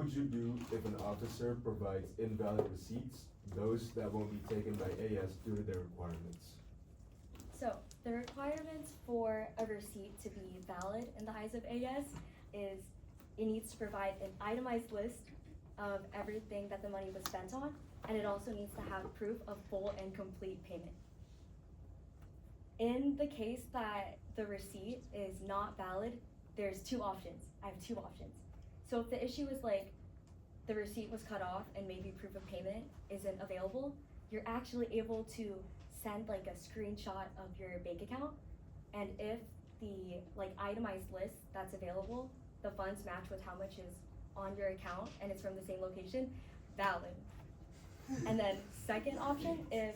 would you do if an officer provides invalid receipts, those that won't be taken by AS due to their requirements? So the requirements for a receipt to be valid in the eyes of AS is it needs to provide an itemized list of everything that the money was spent on, and it also needs to have proof of full and complete payment. In the case that the receipt is not valid, there's two options. I have two options. So if the issue is like the receipt was cut off and maybe proof of payment isn't available, you're actually able to send like a screenshot of your bank account, and if the like itemized list that's available, the funds match with how much is on your account and it's from the same location, valid. And then second option, if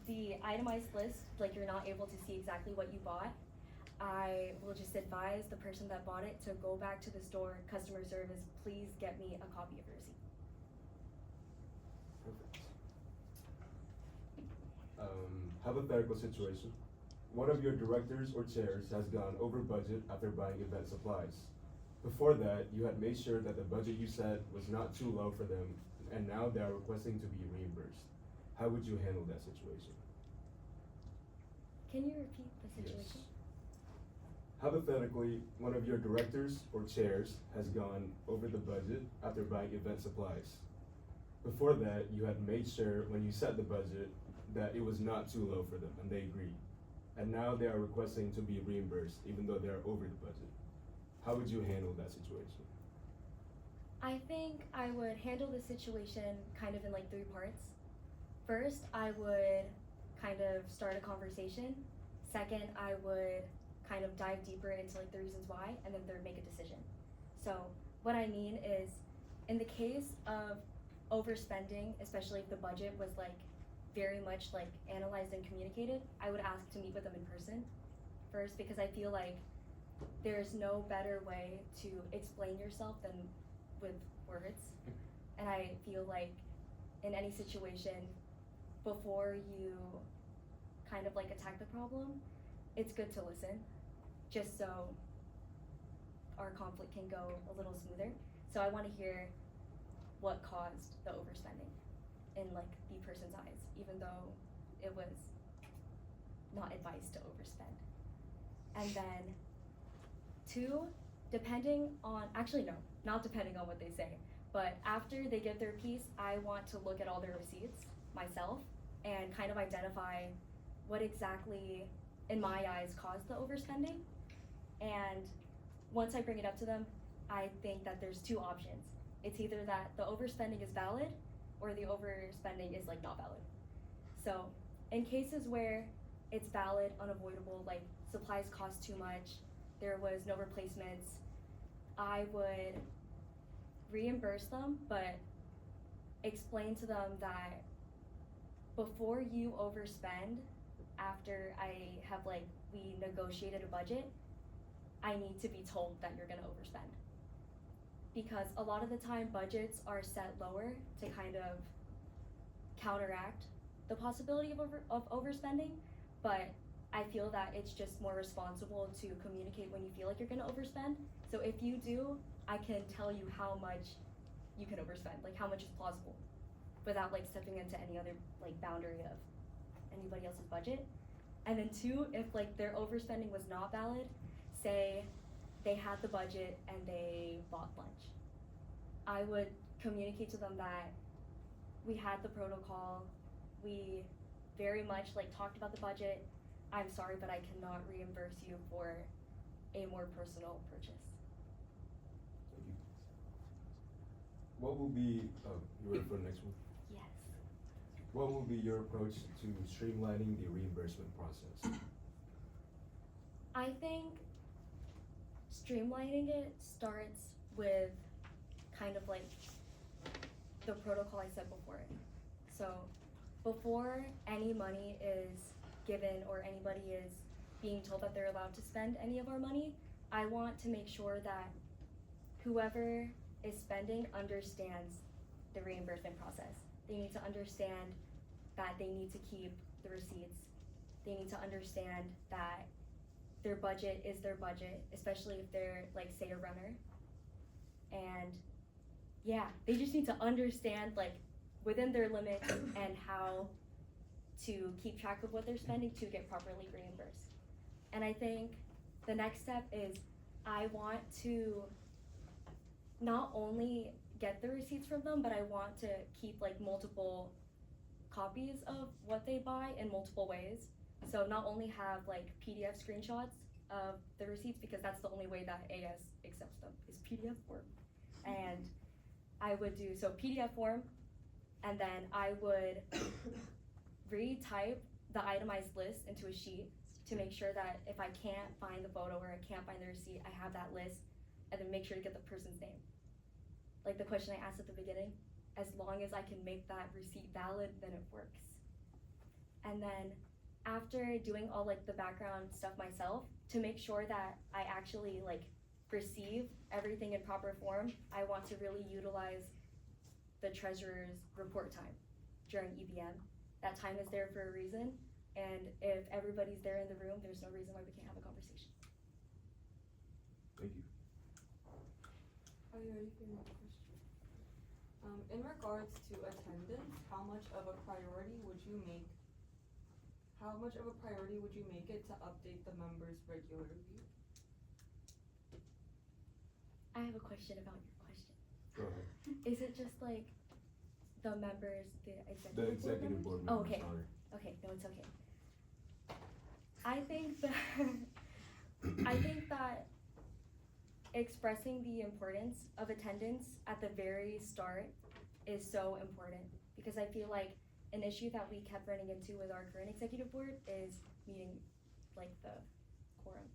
the itemized list, like you're not able to see exactly what you bought, I will just advise the person that bought it to go back to the store, customer service, please get me a copy of your receipt. Perfect. Hypothetical situation. One of your directors or chairs has gone over budget after buying event supplies. Before that, you had made sure that the budget you set was not too low for them, and now they are requesting to be reimbursed. How would you handle that situation? Can you repeat the situation? Yes. Hypothetically, one of your directors or chairs has gone over the budget after buying event supplies. Before that, you had made sure when you set the budget that it was not too low for them, and they agreed. And now they are requesting to be reimbursed even though they are over the budget. How would you handle that situation? I think I would handle the situation kind of in like three parts. First, I would kind of start a conversation. Second, I would kind of dive deeper into like the reasons why, and then third, make a decision. So what I mean is, in the case of overspending, especially if the budget was like very much like analyzed and communicated, I would ask to meet with them in person first, because I feel like there's no better way to explain yourself than with words. And I feel like in any situation, before you kind of like attack the problem, it's good to listen, just so our conflict can go a little smoother. So I want to hear what caused the overspending in like the person's eyes, even though it was not advised to overspend. And then two, depending on, actually no, not depending on what they say, but after they give their piece, I want to look at all their receipts myself and kind of identify what exactly, in my eyes, caused the overspending. And once I bring it up to them, I think that there's two options. It's either that the overspending is valid or the overspending is like not valid. So in cases where it's valid, unavoidable, like supplies cost too much, there was no replacements, I would reimburse them, but explain to them that before you overspend, after I have like, we negotiated a budget, I need to be told that you're gonna overspend. Because a lot of the time budgets are set lower to kind of counteract the possibility of overspending, but I feel that it's just more responsible to communicate when you feel like you're gonna overspend. So if you do, I can tell you how much you can overspend, like how much is plausible, without like stepping into any other like boundary of anybody else's budget. And then two, if like their overspending was not valid, say they had the budget and they bought lunch, I would communicate to them that we had the protocol, we very much like talked about the budget, I'm sorry, but I cannot reimburse you for a more personal purchase. Thank you. What will be, you ready for the next one? Yes. What will be your approach to streamlining the reimbursement process? I think streamlining it starts with kind of like the protocol I said before. So before any money is given or anybody is being told that they're allowed to spend any of our money, I want to make sure that whoever is spending understands the reimbursement process. They need to understand that they need to keep the receipts. They need to understand that their budget is their budget, especially if they're like, say, a runner. And yeah, they just need to understand like within their limits and how to keep track of what they're spending to get properly reimbursed. And I think the next step is I want to not only get the receipts from them, but I want to keep like multiple copies of what they buy in multiple ways. So not only have like PDF screenshots of the receipts, because that's the only way that AS accepts them is PDF form. And I would do so PDF form, and then I would retype the itemized list into a sheet to make sure that if I can't find the photo or I can't find the receipt, I have that list, and then make sure to get the person's name. Like the question I asked at the beginning, as long as I can make that receipt valid, then it works. And then after doing all like the background stuff myself, to make sure that I actually like receive everything in proper form, I want to really utilize the treasurer's report time during EBM. That time is there for a reason, and if everybody's there in the room, there's no reason why we can't have a conversation. Thank you. Are you ready for your next question? In regards to attendance, how much of a priority would you make it to update the members regularly? I have a question about your question. Go ahead. Is it just like the members, the The executive board Oh, members okay. are. Okay, no, it's okay. I think that I think that expressing the importance of attendance at the very start is so important, because I feel like an issue that we kept running into with our current executive board is meeting like the quorum.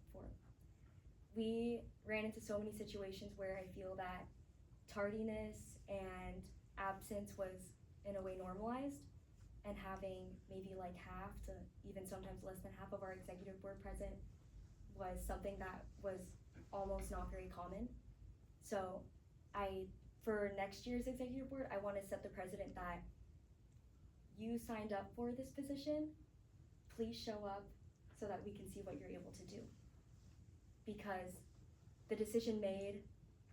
We ran into so many situations where I feel that tardiness and absence was in a way normalized, and having maybe like half to even sometimes less than half of our executive board present was something that was almost not very common. So for next year's executive board, I want to set the precedent that you signed up for this position, please show up so that we can see what you're able to do. Because the decision made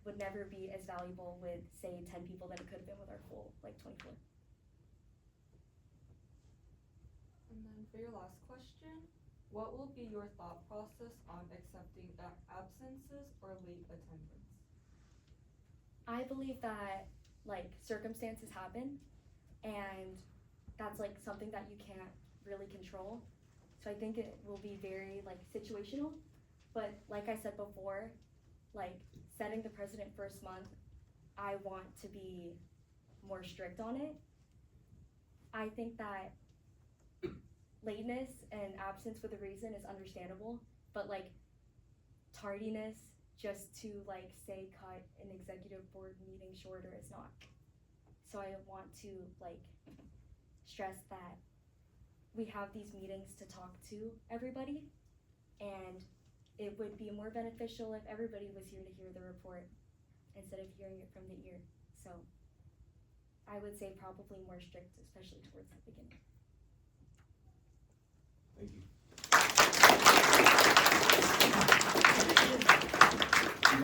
would never be as valuable with, say, 10 people than it could have been with our full, like, 24. And then for your last question, what will be your thought process on accepting absences or late attendance? I believe that, like, circumstances happen, and that's, like, something that you can't really control. So I think it will be very, like, situational. But like I said before, like, setting the precedent first month, I want to be more strict on it. I think that lateness and absence with a reason is understandable, but like tardiness just to like say cut an executive board meeting shorter is not. So I want to like stress that we have these meetings to talk to everybody, and it would be more beneficial if everybody was here to hear the report instead of hearing it from the ear. So I would say probably more strict, especially towards the beginning. Thank you.